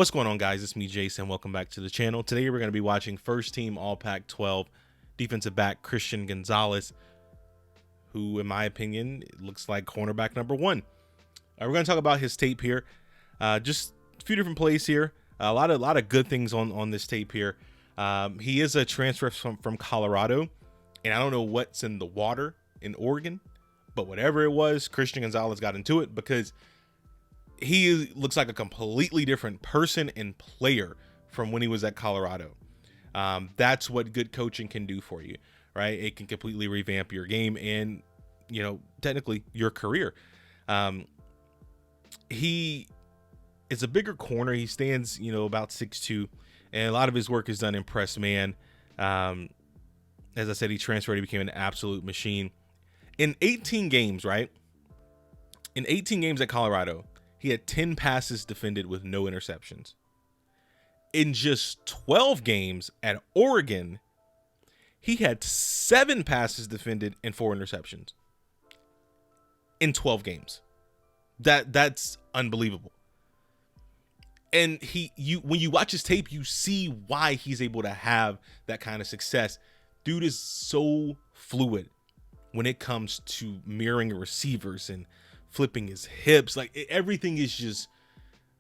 What's going on, guys? It's me, Jason. Welcome back to the channel. Today we're going to be watching first team All Pac-12 defensive back Christian Gonzalez, who in my opinion looks like cornerback number one. We're going to talk about his tape here. Just a few different plays here. A lot of good things on this tape here. He is a transfer from Colorado, and I don't know what's in the water in Oregon, but whatever it was, Christian Gonzalez got into it because he looks like a completely different person and player from when he was at Colorado. That's what good coaching can do for you, right? It can completely revamp your game and, technically your career. He is a bigger corner. He stands, about 6'2", and a lot of his work is done in press man. As I said, he transferred. He became an absolute machine. In 18 games, right? In 18 games at Colorado, he had 10 passes defended with no interceptions. In just 12 games at Oregon, he had 7 passes defended and 4 interceptions. In 12 games. That's unbelievable. And when you watch his tape, you see why he's able to have that kind of success. Dude is so fluid when it comes to mirroring receivers and flipping his hips. Like everything is just,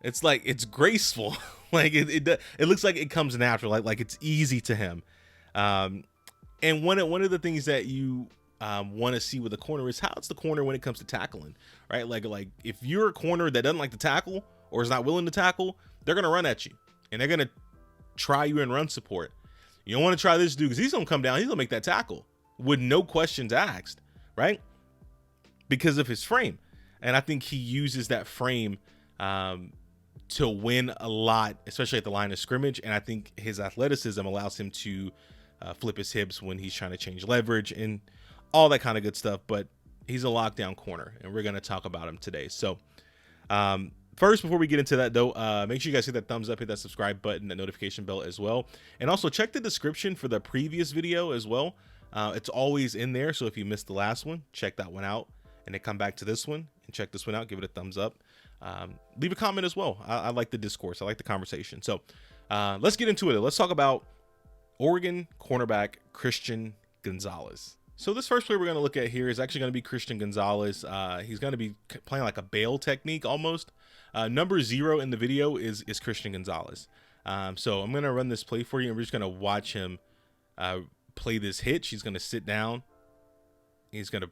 it's like it's graceful. Like it looks like it comes natural. Like it's easy to him. And one of the things that you want to see with a corner is how it's the corner when it comes to tackling, right? Like if you're a corner that doesn't like to tackle or is not willing to tackle, they're gonna run at you and they're gonna try you in run support. You don't want to try this dude because he's gonna come down. He's gonna make that tackle with no questions asked, right? Because of his frame. And I think he uses that frame to win a lot, especially at the line of scrimmage. And I think his athleticism allows him to flip his hips when he's trying to change leverage and all that kind of good stuff. But he's a lockdown corner, and we're going to talk about him today. So first, before we get into that, though, make sure you guys hit that thumbs up, hit that subscribe button, that notification bell as well. And also check the description for the previous video as well. It's always in there. So if you missed the last one, check that one out and then come back to this one and check this one out. Give it a thumbs up. Leave a comment as well. I like the discourse. I like the conversation. So let's get into it. Let's talk about Oregon cornerback Christian Gonzalez. So this first player we're going to look at here is actually going to be Christian Gonzalez. He's going to be playing like a bail technique almost. Number 0 in the video is Christian Gonzalez. So I'm going to run this play for you, and we're just going to watch him play this hitch. He's going to sit down. He's going to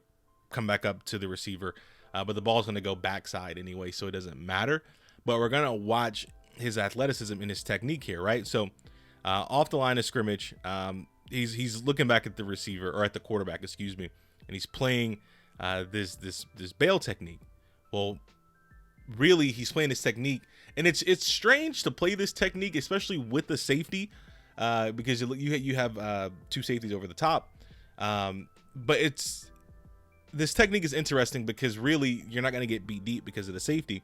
come back up to the receiver, but the ball's going to go backside anyway, so it doesn't matter. But we're going to watch his athleticism and his technique here, right? So off the line of scrimmage, he's looking back at the receiver, or at the quarterback, excuse me, and he's playing this bail technique. Well, really, he's playing this technique, and it's strange to play this technique, especially with the safety, because you have 2 safeties over the top, but this technique is interesting because really you're not going to get beat deep because of the safety.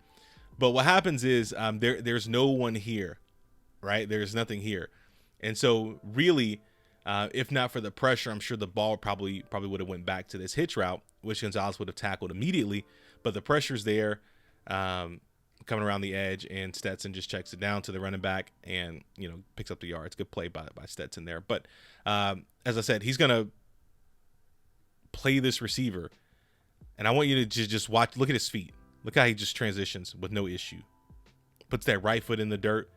But what happens is there's no one here, right? There's nothing here. And so really, if not for the pressure, I'm sure the ball probably would have went back to this hitch route, which Gonzalez would have tackled immediately. But the pressure's there, coming around the edge, and Stetson just checks it down to the running back and, picks up the yards. Good play by Stetson there. But as I said, he's going to play this receiver, and I want you to just watch. Look at his feet. Look how he just transitions with no issue. Puts that right foot in the dirt,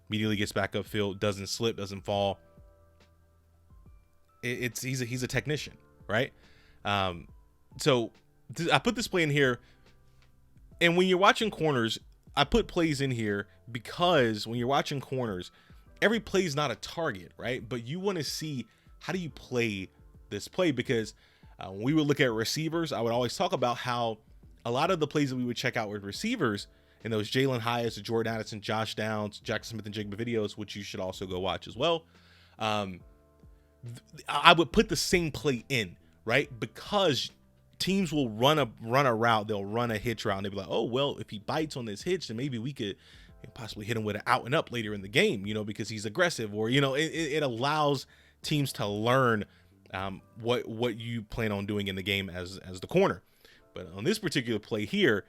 immediately gets back upfield, doesn't slip, doesn't fall. He's a technician, right? So I put this play in here, and when you're watching corners, I put plays in here because when you're watching corners, every play is not a target, right? But you want to see, how do you play this play? Because when we would look at receivers, I would always talk about how a lot of the plays that we would check out with receivers in those Jalen Hyatt, Jordan Addison, Josh Downs, Jackson Smith, and Jigba videos, which you should also go watch as well. I would put the same play in, right? Because teams will run a route, they'll run a hitch route, and they'll be like, oh, well, if he bites on this hitch, then maybe we could possibly hit him with an out and up later in the game, because he's aggressive, or, it allows teams to learn what you plan on doing in the game as the corner. But on this particular play here,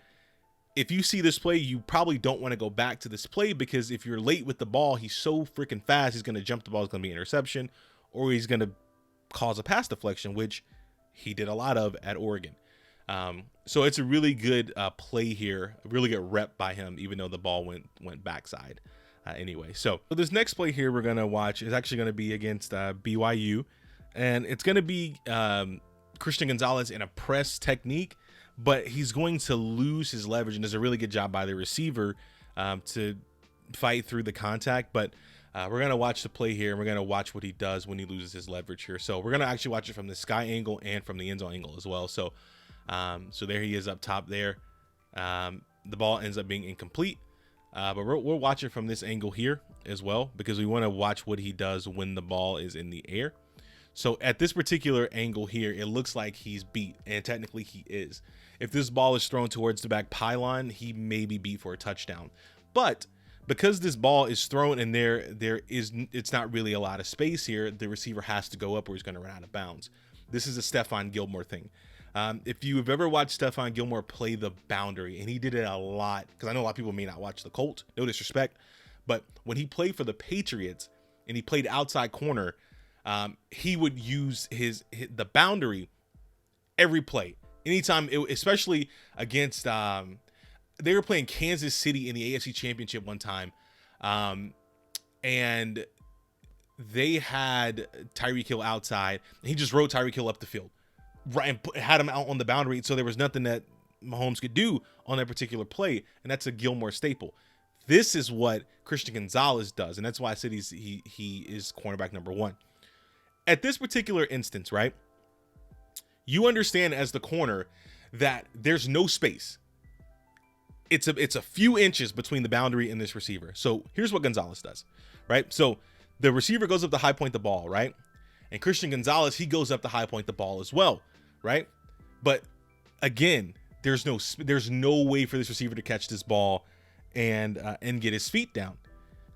if you see this play, you probably don't want to go back to this play, because if you're late with the ball, he's so freaking fast, he's going to jump the ball, it's going to be an interception, or he's going to cause a pass deflection, which he did a lot of at Oregon. So it's a really good play here, a really good rep by him, even though the ball went backside anyway. So this next play here we're going to watch is actually going to be against BYU, and it's going to be Christian Gonzalez in a press technique, but he's going to lose his leverage, and there's a really good job by the receiver to fight through the contact. But we're going to watch the play here, and we're going to watch what he does when he loses his leverage here. So we're going to actually watch it from the sky angle and from the end zone angle as well. So so there he is up top there. The ball ends up being incomplete, but we'll watch it from this angle here as well, because we want to watch what he does when the ball is in the air. So at this particular angle here, it looks like he's beat, and technically he is. If this ball is thrown towards the back pylon, he may be beat for a touchdown. But because this ball is thrown and it's not really a lot of space here, the receiver has to go up or he's going to run out of bounds. This is a Stephon Gilmore thing. If you've ever watched Stephon Gilmore play the boundary, and he did it a lot, because I know a lot of people may not watch the Colts, no disrespect, but when he played for the Patriots and he played outside corner, he would use the boundary every play. Anytime, especially against, they were playing Kansas City in the AFC Championship one time, and they had Tyreek Hill outside, and he just rode Tyreek Hill up the field, right, and had him out on the boundary, so there was nothing that Mahomes could do on that particular play, and that's a Gilmore staple. This is what Christian Gonzalez does, and that's why I said he is cornerback number one. At this particular instance, right, you understand as the corner that there's no space. It's a few inches between the boundary and this receiver. So here's what Gonzalez does, right? So the receiver goes up to high point the ball, right? And Christian Gonzalez, he goes up to high point the ball as well, right? But again, there's no way for this receiver to catch this ball and get his feet down.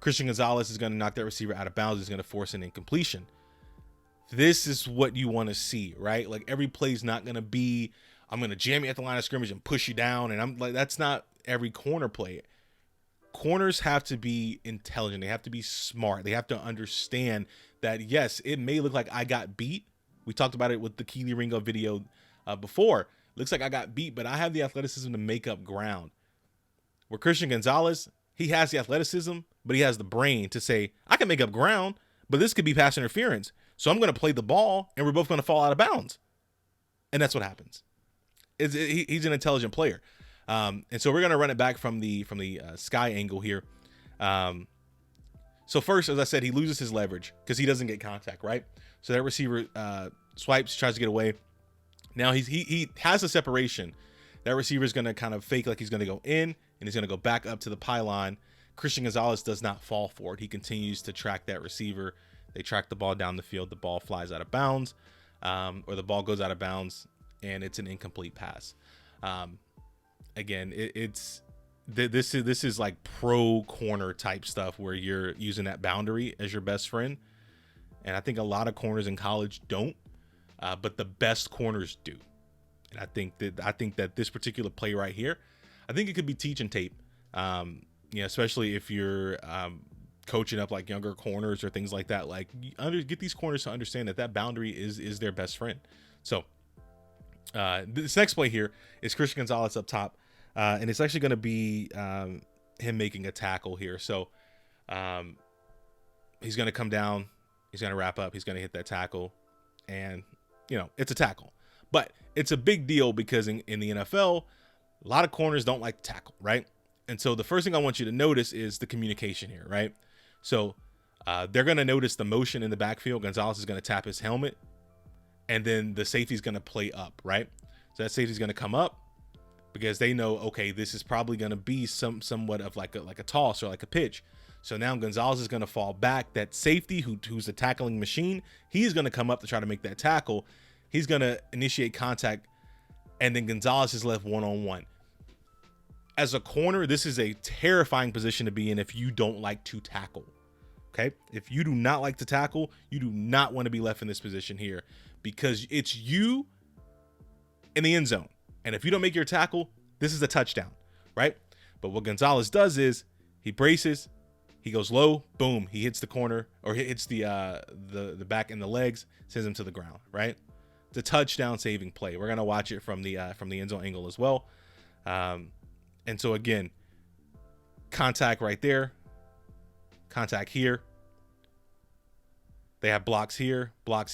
Christian Gonzalez is going to knock that receiver out of bounds. He's going to force an incompletion. This is what you want to see, right? Like, every play is not going to be, I'm going to jam you at the line of scrimmage and push you down. And I'm like, that's not every corner play. Corners have to be intelligent. They have to be smart. They have to understand that, yes, it may look like I got beat. We talked about it with the Keely Ringo video before. Looks like I got beat, but I have the athleticism to make up ground. Where Christian Gonzalez, he has the athleticism, but he has the brain to say, I can make up ground, but this could be pass interference. So I'm going to play the ball, and we're both going to fall out of bounds. And that's what happens. He's an intelligent player. And so we're going to run it back from the sky angle here. So first, as I said, he loses his leverage because he doesn't get contact, right? So that receiver swipes, tries to get away. Now he has a separation. That receiver is going to kind of fake like he's going to go in, and he's going to go back up to the pylon. Christian Gonzalez does not fall for it. He continues to track that receiver. They track the ball down the field. The ball flies out of bounds, or the ball goes out of bounds, and it's an incomplete pass. Again, this is like pro corner type stuff where you're using that boundary as your best friend, and I think a lot of corners in college don't, but the best corners do. And I think that this particular play right here, I think it could be teach and tape. Especially if you're coaching up like younger corners or things like that. Like, get these corners to understand that boundary is their best friend. So this next play here is Christian Gonzalez up top, and it's actually going to be him making a tackle here. So he's going to come down, he's going to wrap up, he's going to hit that tackle, and it's a tackle. But it's a big deal because in the NFL, a lot of corners don't like to tackle, right? And so the first thing I want you to notice is the communication here, right? So they're going to notice the motion in the backfield. Gonzalez is going to tap his helmet, and then the safety's going to play up, right? So that safety's going to come up because they know, okay, this is probably going to be somewhat of like a toss or like a pitch. So now Gonzalez is going to fall back. That safety who's a tackling machine, he's going to come up to try to make that tackle. He's going to initiate contact, and then Gonzalez is left one-on-one. As a corner, this is a terrifying position to be in if you don't like to tackle. Okay? If you do not like to tackle, you do not want to be left in this position here because it's you in the end zone. And if you don't make your tackle, this is a touchdown. right? But what Gonzalez does is he braces, he goes low, boom, he hits the corner or hits the back and the legs, sends him to the ground, right? It's a touchdown saving play. We're gonna watch it from the end zone angle as well. And so again, contact right there, contact here. They have blocks here, block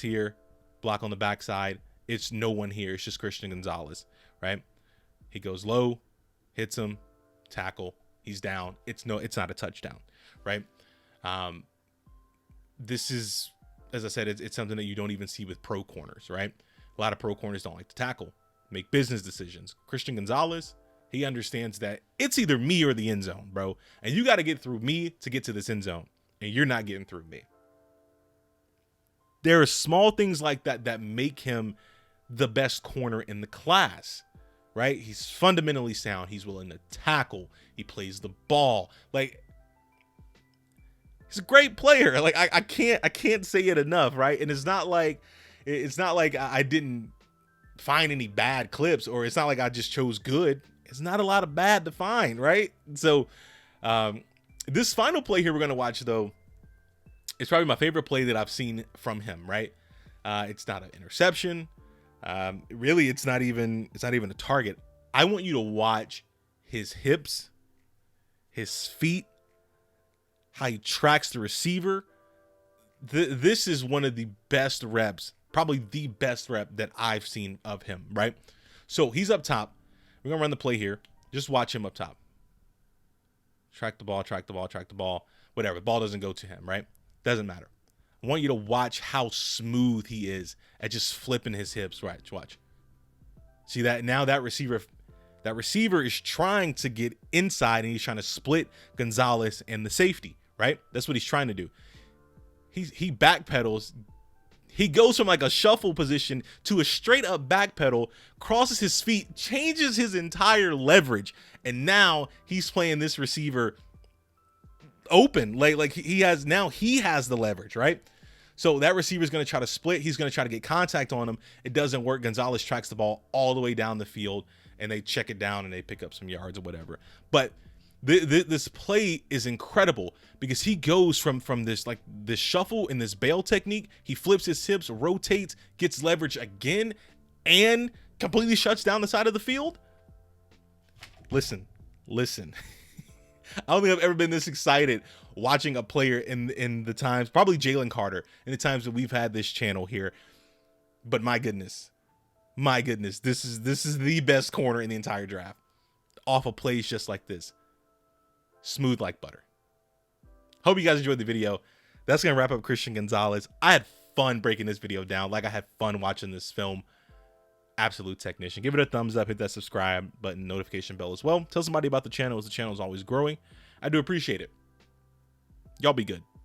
on the backside. It's no one here. It's just Christian Gonzalez, right? He goes low, hits him, tackle. He's down. It's not a touchdown, right? This is, as I said, it's something that you don't even see with pro corners, right? A lot of pro corners don't like to tackle, make business decisions. Christian Gonzalez, he understands that it's either me or the end zone, bro. And you got to get through me to get to this end zone, and you're not getting through me. There are small things like that that make him the best corner in the class, right? He's fundamentally sound. He's willing to tackle. He plays the ball. Like, he's a great player. Like, I can't say it enough, right? And it's not like I didn't find any bad clips, or it's not like I just chose good. It's not a lot of bad to find, right? So this final play here we're going to watch, though, it's probably my favorite play that I've seen from him, right? It's not an interception. Really, it's not even a target. I want you to watch his hips, his feet, how he tracks the receiver. This is one of the best reps, probably the best rep that I've seen of him, right? So he's up top. We're going to run the play here. Just watch him up top. Track the ball, whatever. The ball doesn't go to him, right? Doesn't matter. I want you to watch how smooth he is at just flipping his hips. Right, watch. See that? Now that receiver is trying to get inside, and he's trying to split Gonzalez and the safety, right? That's what he's trying to do. He backpedals. He goes from like a shuffle position to a straight up backpedal, crosses his feet, changes his entire leverage, and now he's playing this receiver open. Like he has the leverage, right? So that receiver is going to try to split. He's going to try to get contact on him. It doesn't work. Gonzalez tracks the ball all the way down the field, and they check it down and they pick up some yards or whatever. But this play is incredible because he goes from this shuffle and this bail technique. He flips his hips, rotates, gets leverage again, and completely shuts down the side of the field. Listen. I don't think I've ever been this excited watching a player in the times, probably Jalen Carter, in the times that we've had this channel here. But my goodness, this is the best corner in the entire draft. Off of plays just like this. Smooth like butter. Hope you guys enjoyed the video. That's going to wrap up Christian Gonzalez. I had fun breaking this video down. Like I had fun watching this film. Absolute technician. Give it a thumbs up, hit that subscribe button, notification bell as well. Tell somebody about the channel, as the channel is always growing. I do appreciate it. Y'all be good.